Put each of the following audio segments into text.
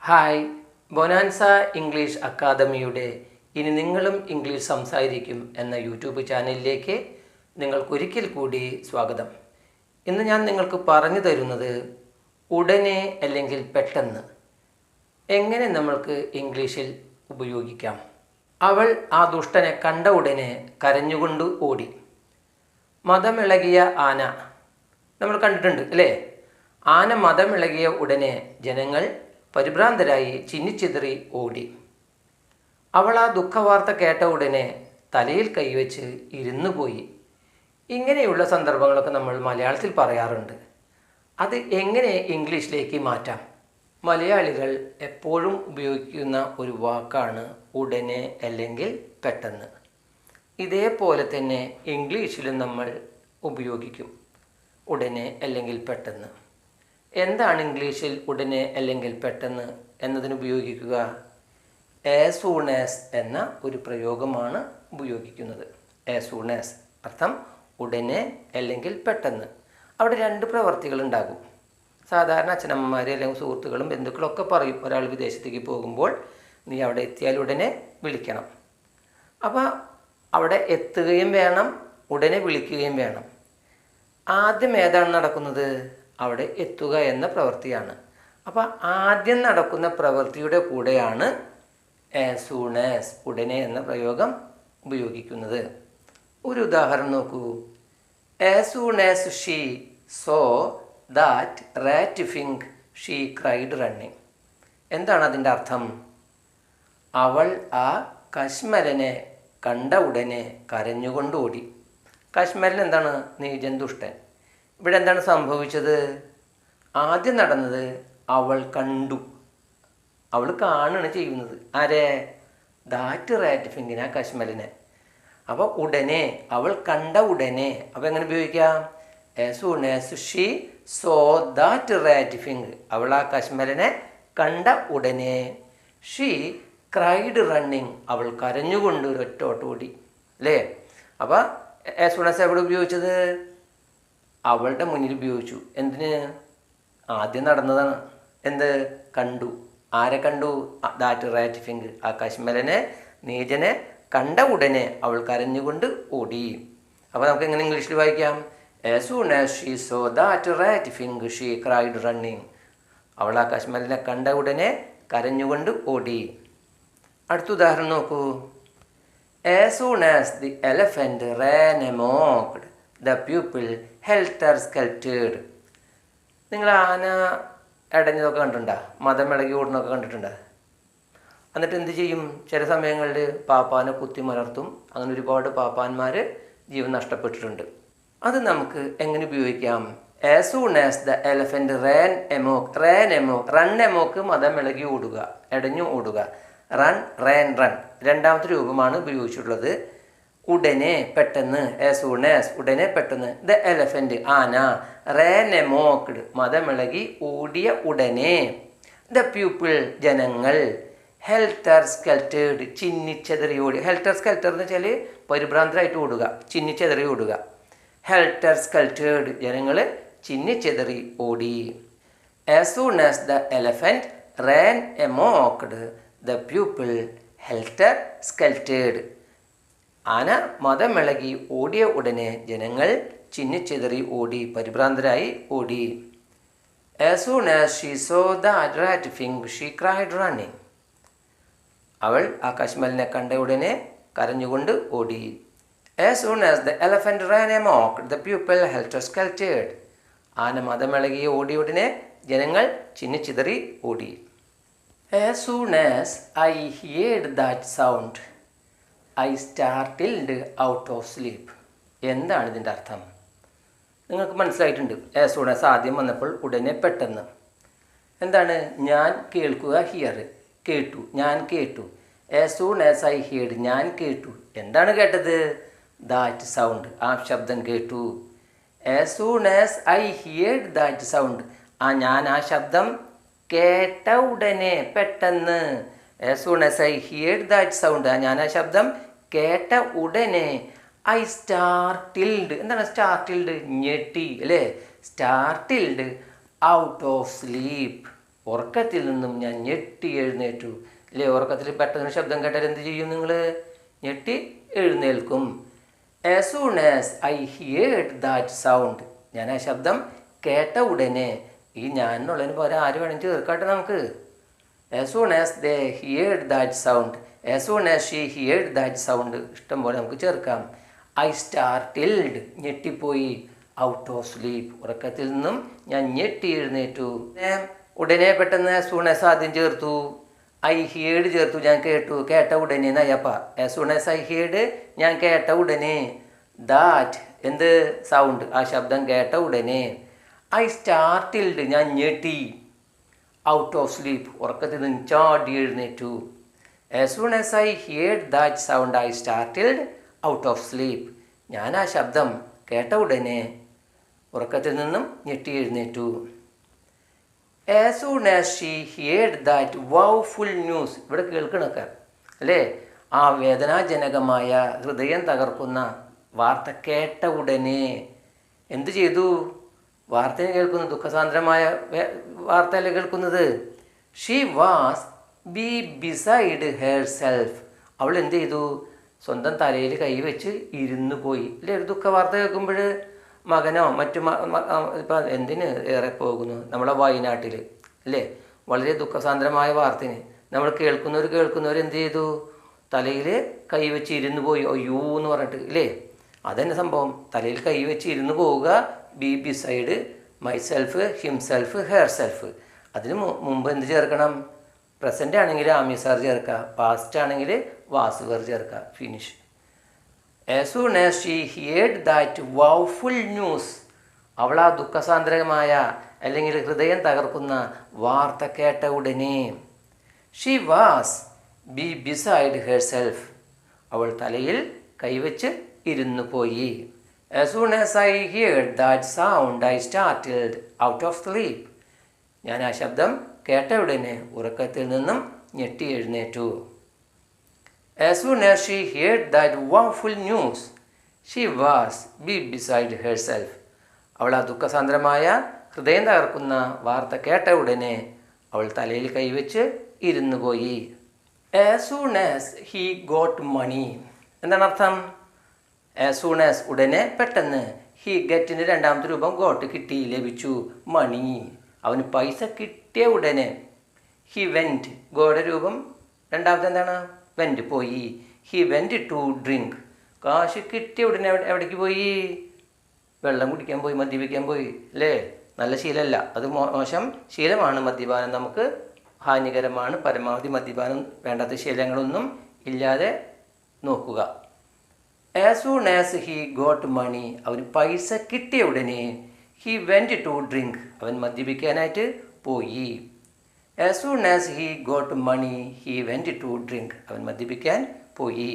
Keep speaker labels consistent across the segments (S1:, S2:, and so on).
S1: Hi, bonanza English അക്കാദമിയുടെ ഇനി നിങ്ങളും ഇംഗ്ലീഷ് സംസാരിക്കും എന്ന യൂട്യൂബ് ചാനലിലേക്ക് നിങ്ങൾക്കൊരിക്കൽ കൂടി സ്വാഗതം. ഇന്ന് ഞാൻ നിങ്ങൾക്ക് പറഞ്ഞു തരുന്നത് ഉടനെ അല്ലെങ്കിൽ പെട്ടെന്ന് എങ്ങനെ നമ്മൾക്ക് ഇംഗ്ലീഷിൽ ഉപയോഗിക്കാം. അവൾ ആ ദുഷ്ടനെ കണ്ട ഉടനെ കരഞ്ഞുകൊണ്ട് ഓടി. മദമിളകിയ ആന നമ്മൾ കണ്ടിട്ടുണ്ട് അല്ലേ? ആന മദമിളകിയ ഉടനെ ജനങ്ങൾ പരിഭ്രാന്തരായി ചിന്നിച്ചിതറി ഓടി. അവൾ ആ ദുഃഖവാർത്ത കേട്ട ഉടനെ തലയിൽ കൈവച്ച് ഇരുന്നു പോയി. ഇങ്ങനെയുള്ള സന്ദർഭങ്ങളൊക്കെ നമ്മൾ മലയാളത്തിൽ പറയാറുണ്ട്. അത് എങ്ങനെ ഇംഗ്ലീഷിലേക്ക് മാറ്റാം? മലയാളികൾ എപ്പോഴും ഉപയോഗിക്കുന്ന ഒരു വാക്കാണ് ഉടനെ അല്ലെങ്കിൽ പെട്ടെന്ന്. ഇതേപോലെ തന്നെ ഇംഗ്ലീഷിലും നമ്മൾ ഉപയോഗിക്കും ഉടനെ അല്ലെങ്കിൽ പെട്ടെന്ന്. എന്താണ് ഇംഗ്ലീഷിൽ ഉടനെ അല്ലെങ്കിൽ പെട്ടെന്ന് എന്നതിന് ഉപയോഗിക്കുക? ആസ് സൂൺ ആസ് എന്ന ഒരു പ്രയോഗമാണ് ഉപയോഗിക്കുന്നത്. ആസ് സൂൺ ആസ് അർത്ഥം ഉടനെ അല്ലെങ്കിൽ പെട്ടെന്ന്. അവിടെ രണ്ട് പ്രവർത്തികൾ ഉണ്ടാകും. സാധാരണ അച്ഛനമ്മമാർ അല്ലെങ്കിൽ സുഹൃത്തുക്കളും ബന്ധുക്കളൊക്കെ പറയും, ഒരാൾ വിദേശത്തേക്ക് പോകുമ്പോൾ നീ അവിടെ എത്തിയാൽ ഉടനെ വിളിക്കണം. അപ്പോൾ അവിടെ എത്തുകയും വേണം, ഉടനെ വിളിക്കുകയും വേണം. ആദ്യം ഏതാണ് നടക്കുന്നത്? അവിടെ എത്തുക എന്ന പ്രവൃത്തിയാണ്. അപ്പോൾ ആദ്യം നടക്കുന്ന പ്രവൃത്തിയുടെ കൂടെയാണ് ആസ് സൂൺ ആസ് ഉടനെ എന്ന പ്രയോഗം ഉപയോഗിക്കുന്നത്. ഒരു ഉദാഹരണം നോക്കൂ. As soon as she saw that rat fink she cried running. എന്താണ് അതിൻ്റെ അർത്ഥം? അവൾ ആ കശ്മലനെ കണ്ട ഉടനെ കരഞ്ഞുകൊണ്ട് ഓടി. കശ്മലൻ എന്താണ്? നീചൻ, ദുഷ്ടൻ. ഇവിടെ എന്താണ് സംഭവിച്ചത്? ആദ്യം നടന്നത് അവൾ കണ്ടു. അവൾ കാണുകയാണ് ചെയ്യുന്നത്. ആരെ? ദാറ്റ് റാറ്റ് ഫിങ്കിനെ, ആ കശ്മലനെ. അപ്പോൾ ഉടനെ, അവൾ കണ്ട ഉടനെ. അപ്പോൾ എങ്ങനെ ഉപയോഗിക്കാം? As soon as she saw that rat Fink, അവൾ ആ കശ്മലനെ കണ്ട ഉടനെ. ഷീ ക്രൈഡ് റണ്ണിങ്, അവൾ കരഞ്ഞുകൊണ്ട് ഒരൊറ്റോട്ടോടി. അല്ലേ? അപ്പോൾ ആസ് സൂൺ ആസ് എവിടെ ഉപയോഗിച്ചത്? അവളുടെ മുന്നിൽ ഉപയോഗിച്ചു. എന്തിന്? ആദ്യം നടന്നതാണ്. എന്ത്? കണ്ടു. ആരെ കണ്ടു? ദാറ്റ് റാറ്റ് ഫിങ്ക്, ആ കശ്മലനെ, നീചനെ കണ്ട ഉടനെ അവൾ കരഞ്ഞുകൊണ്ട് ഓടി. അപ്പോൾ നമുക്ക് എങ്ങനെ ഇംഗ്ലീഷിൽ വായിക്കാം? As soon as she saw that rat fink she cried running. അവൾ ആ കശ്മലനെ കണ്ട ഉടനെ കരഞ്ഞുകൊണ്ട് ഓടി. അടുത്ത ഉദാഹരണം നോക്കൂ. As soon as the elephant ran amoked the people helter skelted. നിങ്ങൾ ആന ഇടഞ്ഞതൊക്കെ കണ്ടിട്ടുണ്ടോ? മദമിളകി ഓടുന്നതൊക്കെ കണ്ടിട്ടുണ്ടോ? എന്നിട്ട് എന്ത് ചെയ്യും? ചില സമയങ്ങളിൽ പാപ്പാനെ കുത്തി മലർത്തും. അങ്ങനെ ഒരുപാട് പാപ്പാന്മാർ ജീവൻ നഷ്ടപ്പെട്ടിട്ടുണ്ട്. അത് നമുക്ക് എങ്ങനെ ഉപയോഗിക്കാം? As soon as the elephant ran amok. Ran amok, run amok മദമിളകി ഓടുക, ഇടഞ്ഞു ഓടുക. Run, ran, run. രണ്ടാമത്തെ രൂപമാണ് ഉപയോഗിച്ചിട്ടുള്ളത്. ഉടനെ, പെട്ടെന്ന്. ആസ് സൂൺ ആസ് ഉടനെ, പെട്ടെന്ന്. ദ എലഫന്റ് ആന, റാൻ എമോക്ഡ് മദമിളകി ഓടിയ ഉടനെ. ദ പീപ്പിൾ ജനങ്ങൾ, ഹെൽറ്റർ സ്കെൽറ്റേഡ് ചിന്നിച്ചെതറി ഓടി. ഹെൽറ്റർ സ്കെൽറ്റർ എന്ന് വെച്ചാൽ പരിഭ്രാന്തരായിട്ട് ഓടുക, ചിന്നിച്ചെതറി ഓടുക. ഹെൽറ്റർ സ്കെൽറ്റേഡ് ജനങ്ങൾ ചിന്നിച്ചെതറി ഓടി. As soon as the elephant ran amoked the people helter skelted. ആന മദമിളകി ഓടിയ ഉടനെ ജനങ്ങൾ ചിന്നിച്ചെതറി ഓടി, പരിഭ്രാന്തരായി ഓടി. As soon as she saw that rat fink she cried running. അവൾ ആ കശ്മലിനെ കണ്ട ഉടനെ കരഞ്ഞുകൊണ്ട് ഓടി. As soon as the elephant ran amoked the people helter skelted. ആന മദമിളകി ഓടിയ ഉടനെ ജനങ്ങൾ ചിന്നിച്ചിതറി ഓടി. As soon as I heard that sound I startled out of sleep. എന്താണ് ഇതിൻ്റെ അർത്ഥം? നിങ്ങൾക്ക് മനസ്സിലായിട്ടുണ്ട്. ആസ് സൂൺ ആസ് ആദ്യം വന്നപ്പോൾ ഉടനെ, പെട്ടെന്ന്. എന്താണ്? ഞാൻ കേൾക്കുക, ഹിയർ, കേട്ടു, ഞാൻ കേട്ടു. As soon as I heard, ഞാൻ കേട്ടു. എന്താണ് കേട്ടത്? ദാറ്റ് സൗണ്ട്, ആ ശബ്ദം കേട്ടു. As soon as I heard that sound, ഞാൻ ആ ശബ്ദം കേട്ട ഉടനെ, പെട്ടെന്ന്. As soon as I heard that sound, ഞാൻ ആ ശബ്ദം കേട്ട ഉടനെ. I startled. എന്താണ് സ്റ്റാർട്ടിൽഡ്? ഞെട്ടി, അല്ലേ? സ്റ്റാർട്ടിൽഡ് ഔട്ട് ഓഫ് സ്ലീപ്പ്, ഉറക്കത്തിൽ നിന്നും ഞാൻ ഞെട്ടി എഴുന്നേറ്റു. അല്ലേ, ഉറക്കത്തിൽ പെട്ടെന്ന് ശബ്ദം കേട്ടാൽ എന്ത് ചെയ്യും നിങ്ങൾ? ഞെട്ടി എഴുന്നേൽക്കും. As soon as I heard that sound, ഞാൻ ആ ശബ്ദം കേട്ട ഉടനെ, ഈ ഞാൻ എന്നുള്ളതിന് പകരം ആര് വേണമെങ്കിൽ ചേർക്കാട്ടെ നമുക്ക്. As soon as they heard that sound, as soon as she heard that sound, ഇഷ്ടം പോലെ നമുക്ക് ചേർക്കാം. I startled, ഞെട്ടിപ്പോയി. Out of sleep, ഉറക്കത്തിൽ നിന്നും ഞാൻ ഞെട്ടി എഴുന്നേറ്റു. ഉടനെ പെട്ടെന്ന് as soon as ആദ്യം ചേർത്തു, I heard ചേർത്തു, ഞാൻ കേട്ടു. കേട്ട ഉടനെ നയപ്പ. as soon as I heard, ഞാൻ കേട്ട ഉടനെ. that, എന്ത്? സൗണ്ട്, ആ ശബ്ദം കേട്ട ഉടനെ. I startled, ഞാൻ ഞെട്ടി. out of sleep, ഉറക്കത്തിൽ നിന്ന് ചാടി എഴുന്നേറ്റു. as soon as I heard that sound, I startled out of sleep, ഞാൻ ആ ശബ്ദം കേട്ട ഉടനെ ഉറക്കത്തിൽ നിന്നും ഞെട്ടി എഴുന്നേറ്റു. as soon as she heard that woeful news, ഇവിടെ കേൾക്കണൊക്കെ അല്ലേ, ആ വേദനാജനകമായ ഹൃദയം തകർക്കുന്ന വാർത്ത കേട്ട ഉടനെ എന്ത് ചെയ്തു? വാർത്തയെ കേൾക്കുന്നു, ദുഃഖസാന്ദ്രമായ വാർത്തയല്ലേ കേൾക്കുന്നത്. She was B beside her self, അവൾ എന്ത് ചെയ്തു? സ്വന്തം തലയിൽ കൈവച്ച് ഇരുന്നു പോയി. അല്ലേ, ഒരു ദുഃഖ വാർത്ത കേൾക്കുമ്പോൾ മകനോ മറ്റു ഇപ്പം എന്തിന് ഏറെ പോകുന്നു നമ്മളെ വയനാട്ടിൽ അല്ലേ, വളരെ ദുഃഖസാന്ദ്രമായ വാർത്തന് നമ്മൾ കേൾക്കുന്നവർ എന്ത് ചെയ്തു? തലയിൽ കൈവച്ച് ഇരുന്ന് പോയി, അയ്യോ എന്ന് പറഞ്ഞിട്ട് ഇല്ലേ. അതന്നെ സംഭവം, തലയിൽ കൈവച്ച് ഇരുന്ന് പോവുക. B beside my self, himself, hair self. അതിന് മുമ്പ് എന്ത് ചേർക്കണം? പ്രസൻ്റ് ആണെങ്കിൽ ആമിസാർ ചേർക്കുക, പാസ്റ്റ് ആണെങ്കിൽ വാസുവർ ചേർക്കുക. Finish. as soon as she heard that woeful news, അവൾ ആ ദുഃഖസാന്ദ്രമായ അല്ലെങ്കിൽ ഹൃദയം തകർക്കുന്ന വാർത്ത കേട്ട ഉടനെ she was be beside herself, അവൾ തലയിൽ കൈവച്ച് ഇരുന്നു പോയി. as soon as I heard that sound, I startled out of sleep, ഞാൻ ആ ശബ്ദം കേട്ട ഉടനെ ഉറക്കത്തിൽ നിന്നും ഞെട്ടി എഴുന്നേറ്റു. as soon as she heard that woeful news, she was be beside herself, അവൾ ആ ദുഃഖസാന്ദ്രമായ ഹൃദയം തകർക്കുന്ന വാർത്ത കേട്ട ഉടനെ അവൾ തലയിൽ കൈവച്ച് ഇരുന്നു പോയി. as soon as he got money, എന്താണ് അർത്ഥം? as soon as ഉടനെ, പെട്ടെന്ന്. he getന് രണ്ടാമത്തെ രൂപം got, കിട്ടി, ലഭിച്ചു. മണി, അവന് പൈസ കിട്ടിയ ഉടനെ. he went, ഗോയുടെ രൂപം രണ്ടാമത്തെ എന്താണ്? went, പോയി. he went to drink, കാശ് കിട്ടിയ ഉടനെ എവിടേക്ക് പോയി? വെള്ളം കുടിക്കാൻ പോയി, മദ്യപിക്കാൻ പോയി. അല്ലേ, നല്ല ശീലമല്ല, അത് മോശം ശീലമാണ്. മദ്യപാനം നമുക്ക് ഹാനികരമാണ്. പരമാവധി മദ്യപാനം, വേണ്ടാത്ത ശീലങ്ങളൊന്നും ഇല്ലാതെ നോക്കുക. as soon as he got money, അവന് പൈസ കിട്ടിയ ഉടനെ he went to drink, അവൻ മദ്യപിക്കാനായിട്ട് പോയി. as soon as he got money, he went to drink, അവൻ മദ്യപിക്കാൻ പോയി.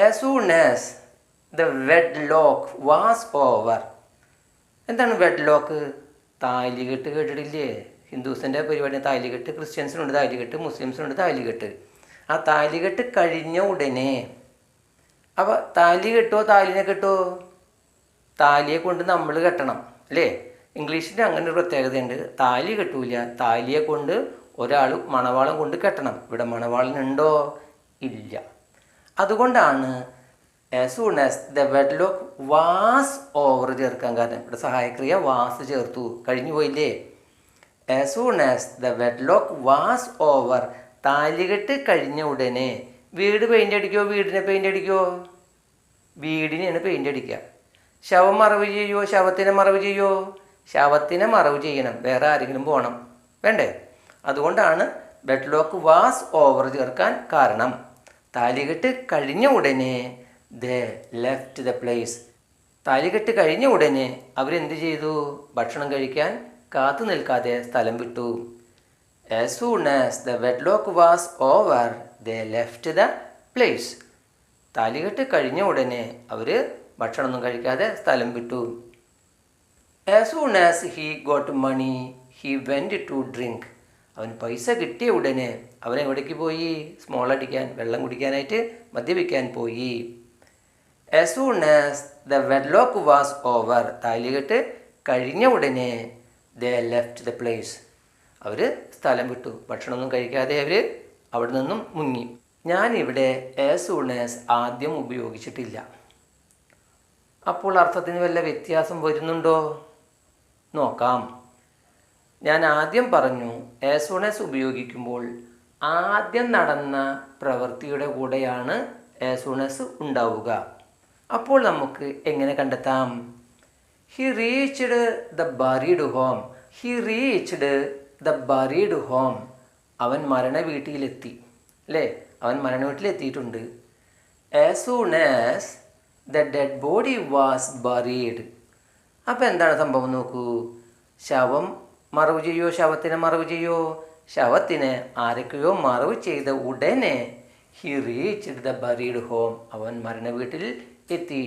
S1: as soon as the wedlock was over, എന്താണ് wedlock? താലികെട്ട് കേട്ടിട്ടില്ലേ? ഹിന്ദുസിൻ്റെ പരിപാടി താലികെട്ട്. ക്രിസ്ത്യൻസിനുണ്ട് താലികെട്ട്, മുസ്ലിംസിനുണ്ട് താലികെട്ട്. ആ താലികെട്ട് കഴിഞ്ഞ ഉടനെ, അപ്പോൾ താലി കെട്ടോ താലിനെ കെട്ടോ? താലിയെ കൊണ്ട് നമ്മൾ കെട്ടണം അല്ലേ. ഇംഗ്ലീഷിൽ അങ്ങനെ ഒരു പ്രത്യേകതയുണ്ട്, താലി കെട്ടൂല, താലിയെ കൊണ്ട് ഒരാൾ മണവാളം കൊണ്ട് കെട്ടണം. ഇവിടെ മണവാളനുണ്ടോ? ഇല്ല. അതുകൊണ്ടാണ് as soon as the wedlock was over ചേർക്കാൻ കാരണം. ഇവിടെ സഹായക്രിയ വാസ് ചേർത്തു, കഴിഞ്ഞു പോയില്ലേ. as soon as the wedlock was over, താലികെട്ട് കഴിഞ്ഞ ഉടനെ. വീട് പെയിൻ്റ് അടിക്കുമോ? വീടിനെ പെയിൻ്റ് അടിക്കുമോ? വീടിനെയാണ് പെയിൻ്റ് അടിക്കുക. ശവം മറവ് ചെയ്യുമോ? ശവത്തിനെ മറവ് ചെയ്യുമോ? ശവത്തിനെ മറവ് ചെയ്യണം, വേറെ ആരെങ്കിലും പോകണം, വേണ്ടേ? അതുകൊണ്ടാണ് വെഡ്ലോക്ക് വാസ് ഓവർ ചേർക്കാൻ കാരണം. താലികെട്ട് കഴിഞ്ഞ ഉടനെ ദേ ലെഫ്റ്റ് ദ പ്ലേസ്, താലികെട്ട് കഴിഞ്ഞ ഉടനെ അവരെന്ത് ചെയ്തു? ഭക്ഷണം കഴിക്കാൻ കാത്തു നിൽക്കാതെ സ്ഥലം വിട്ടു. as soon as the wedlock was over, they left the place. താലികെട്ട് കഴിഞ്ഞ ഉടനെ അവർ ഭക്ഷണമൊന്നും കഴിക്കാതെ സ്ഥലം വിട്ടു. as soon as he got money, he went to drink. അവൻ പൈസ കിട്ടിയ ഉടനെ അവൻ എവിടേക്ക് പോയി? സ്മോൾ അടിക്കാൻ, വെള്ളം കുടിക്കാനായിട്ട്, മദ്യപിക്കാൻ പോയി. as soon as the wedlock was over, താലികെട്ട് കഴിഞ്ഞ ഉടനെ they left the place. അവർ സ്ഥലം വിട്ടു. ഭക്ഷണമൊന്നും കഴിക്കാതെ അവർ അവിടെ നിന്നും മുങ്ങി. ഞാനിവിടെ ആസ് സൂൺ ആസ് ആദ്യം ഉപയോഗിച്ചിട്ടില്ല. അപ്പോൾ അർത്ഥത്തിന് വല്ല വ്യത്യാസം വരുന്നുണ്ടോ? നോക്കാം. ഞാൻ ആദ്യം പറഞ്ഞു ആസ് സൂൺ ആസ് ഉപയോഗിക്കുമ്പോൾ ആദ്യം നടന്ന പ്രവൃത്തിയുടെ കൂടെയാണ് ആസ് സൂൺ ആസ് ഉണ്ടാവുക. അപ്പോൾ നമുക്ക് എങ്ങനെ കണ്ടെത്താം? He reached the buried home. He reached the buried home. അവൻ മരണ വീട്ടിലെത്തി. അല്ലേ? അവൻ മരണ വീട്ടിലെത്തിയിട്ടുണ്ട്. As soon as the dead body was buried. അപ്പോൾ എന്താണ് സംഭവം നോക്കൂ. ശവം മറവ് ചെയ്യോ? ശവത്തിനെ മറവ് ചെയ്യോ? ശവത്തിനെ ആരൊക്കെയോ മറവ് ചെയ്ത ഉടനെ he reached the buried home. അവൻ മരണ വീട്ടിൽ എത്തി.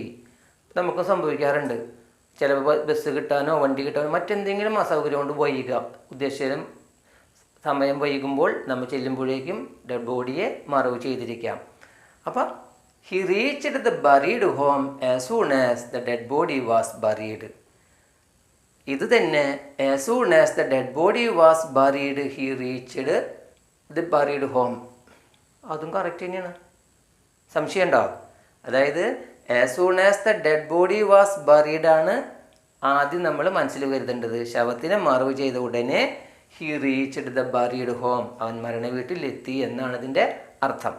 S1: നമുക്ക് സംഭവിക്കാറുണ്ട്. ചിലപ്പോൾ ബസ് കിട്ടാനോ വണ്ടി കിട്ടാനോ മറ്റെന്തെങ്കിലും അസൗകര്യം കൊണ്ട് വൈകുക, ഉദ്ദേശിച്ചാലും സമയം വൈകുമ്പോൾ നമ്മൾ ചെല്ലുമ്പോഴേക്കും ഡെഡ് ബോഡിയെ മറവ് ചെയ്തിരിക്കാം. അപ്പം he reached the buried home as soon as the dead body was buried. ഇത് തന്നെ as soon as the dead body was buried he reached the buried home. അതും കറക്റ്റ് തന്നെയാണ്. സംശയം ഉണ്ടോ? അതായത് as soon as the dead body was buried ആണ് ആദ്യം നമ്മൾ മനസ്സിൽ കരുതേണ്ടത്. ശവത്തിനെ മറവ് ചെയ്ത ഉടനെ he reached the buried home. അവൻ മരണ വീട്ടിലെത്തി എന്നാണ് ഇതിൻ്റെ അർത്ഥം.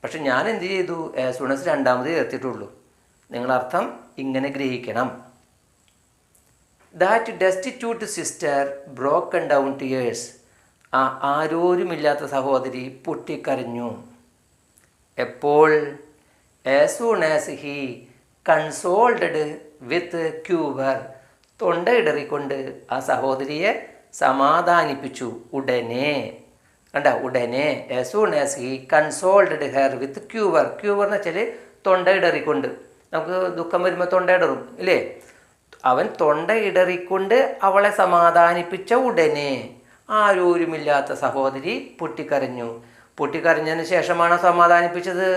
S1: പക്ഷെ ഞാൻ എന്ത് ചെയ്തു? ആസ് സൂൺ ആസ് രണ്ടാമത് ചേർത്തിട്ടുള്ളൂ. നിങ്ങൾ അർത്ഥം ഇങ്ങനെ ഗ്രഹിക്കണം. That destitute sister broken down tears. ആരോരുമില്ലാത്ത സഹോദരി പൊട്ടിക്കരഞ്ഞു. എപ്പോൾ? As soon as he consoled with quiver. തൊണ്ടയിടറിക്കൊണ്ട് ആ സഹോദരിയെ സമാധാനിപ്പിച്ചു. ഉടനെ. കണ്ട? ഉടനെ. As soon as he consoled her with quiver. Quiver എന്ന് വെച്ചാൽ തൊണ്ടയിടറിക്കൊണ്ട്. നമുക്ക് ദുഃഖം വരുമ്പോൾ തൊണ്ടയിടറും ഇല്ലേ? അവൻ തൊണ്ടയിടറിക്കൊണ്ട് അവളെ സമാധാനിപ്പിച്ച ഉടനെ ആരോരുമില്ലാത്ത സഹോദരി പൊട്ടിക്കരഞ്ഞു. പൊട്ടിക്കരഞ്ഞതിന് ശേഷമാണ് സമാധാനിപ്പിച്ചത്?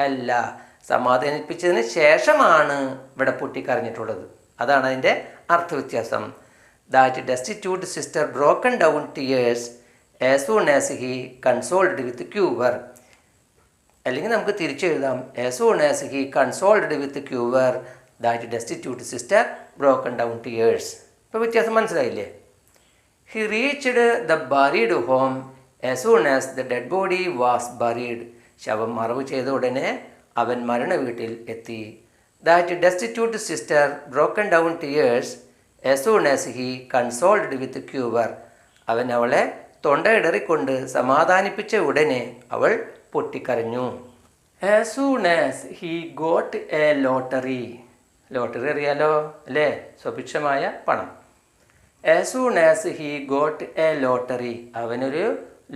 S1: അല്ല, സമാധാനിപ്പിച്ചതിന് ശേഷമാണ് ഇവിടെ പൊട്ടിക്കരഞ്ഞിട്ടുള്ളത്. അതാണ് അതിൻ്റെ അർത്ഥവ്യത്യാസം. That destitute sister broken down tears as soon as he consoled with quiver. അല്ലെങ്കിൽ നമുക്ക് തിരിച്ചെഴുതാം as soon as he consoled with quiver that destitute sister broken down tears. ഇപ്പോൾ വ്യത്യാസം മനസ്സിലായില്ലേ? He reached the buried home as soon as the dead body was buried. ശവം മറവ് ചെയ്ത ഉടനെ അവൻ മരണ വീട്ടിൽ എത്തി. That destitute sister broken down tears as soon as he consoled with cure. അവൻ അവളെ തൊണ്ടയിടറിക്കൊണ്ട് സമാധാനിപ്പിച്ച ഉടനെ അവൾ പൊട്ടിക്കരഞ്ഞു. As soon as he got a lottery. Lottery അറിയാലോ അല്ലേ? സ്വഭിക്ഷമായ പണം. As soon as he got a lottery. അവനൊരു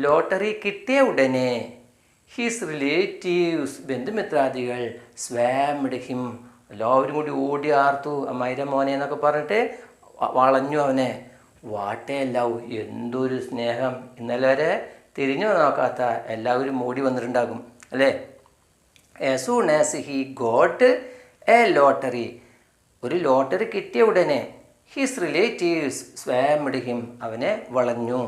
S1: ലോട്ടറി കിട്ടിയ ഉടനെ ഹിസ് റിലേറ്റീവ്സ്, ബന്ധുമിത്രാദികൾ, സ്വാംഡ് ഹിം, എല്ലാവരും കൂടി ഓടി ആർത്തു. അമ്മായിരം മോനെ എന്നൊക്കെ പറഞ്ഞിട്ട് വളഞ്ഞു അവനെ. വാട്ടേ ലവ്, എന്തൊരു സ്നേഹം. ഇന്നലെ വരെ തിരിഞ്ഞു നോക്കാത്ത എല്ലാവരും ഓടി വന്നിട്ടുണ്ടാകും അല്ലേ? As soon as he got a lottery. ഒരു ലോട്ടറി കിട്ടിയ ഉടനെ ഹിസ് റിലേറ്റീവ്സ് സ്വാംഡ് ഹിം, അവനെ വളഞ്ഞു.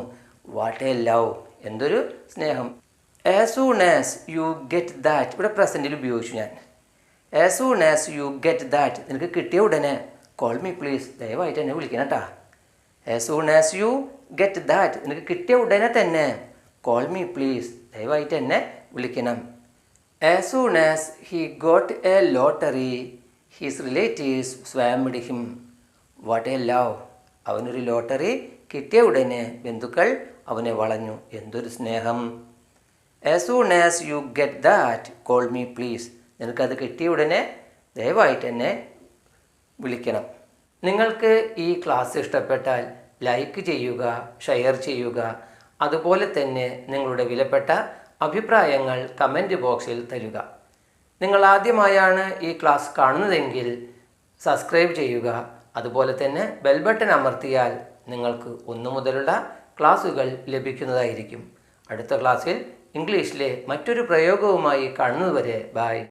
S1: വാട്ട് എ ലവ്, എന്തൊരു സ്നേഹം. As soon as you get that, ഇവിടെ പ്രസൻറ്റിൽ ഉപയോഗിച്ചു ഞാൻ. As soon as you get that, നിനക്ക് കിട്ടിയ ഉടനെ കോൾ മീ പ്ലീസ്, ദയവായിട്ട് എന്നെ വിളിക്കണം കേട്ടാ. As soon as you get that, നിനക്ക് കിട്ടിയ ഉടനെ തന്നെ കോൾ മീ പ്ലീസ്, ദയവായിട്ട് എന്നെ വിളിക്കണം. As soon as he got a lottery his relatives swamped him. What a love, അവനൊരു ലോട്ടറി കിട്ടിയ ഉടനെ ബന്ധുക്കൾ അവനെ വളഞ്ഞു. എന്തൊരു സ്നേഹം. As soon as you get that call me please, നിനക്കത് കിട്ടിയ ഉടനെ ദയവായിട്ട് എന്നെ വിളിക്കണം. നിങ്ങൾക്ക് ഈ ക്ലാസ് ഇഷ്ടപ്പെട്ടാൽ ലൈക്ക് ചെയ്യുക, ഷെയർ ചെയ്യുക. അതുപോലെ തന്നെ നിങ്ങളുടെ വിലപ്പെട്ട അഭിപ്രായങ്ങൾ കമൻറ്റ് ബോക്സിൽ തരിക. നിങ്ങൾ ആദ്യമായാണ് ഈ ക്ലാസ് കാണുന്നതെങ്കിൽ സബ്സ്ക്രൈബ് ചെയ്യുക. അതുപോലെ തന്നെ ബെൽ ബട്ടൺ അമർത്തിയാൽ നിങ്ങൾക്ക് 1 മുതലുള്ള ക്ലാസ്സുകൾ ലഭിക്കുന്നതായിരിക്കും. അടുത്ത ക്ലാസ്സിൽ ഇംഗ്ലീഷിലെ മറ്റൊരു പ്രയോഗവുമായി കാണുന്നതുവരെ ബൈ.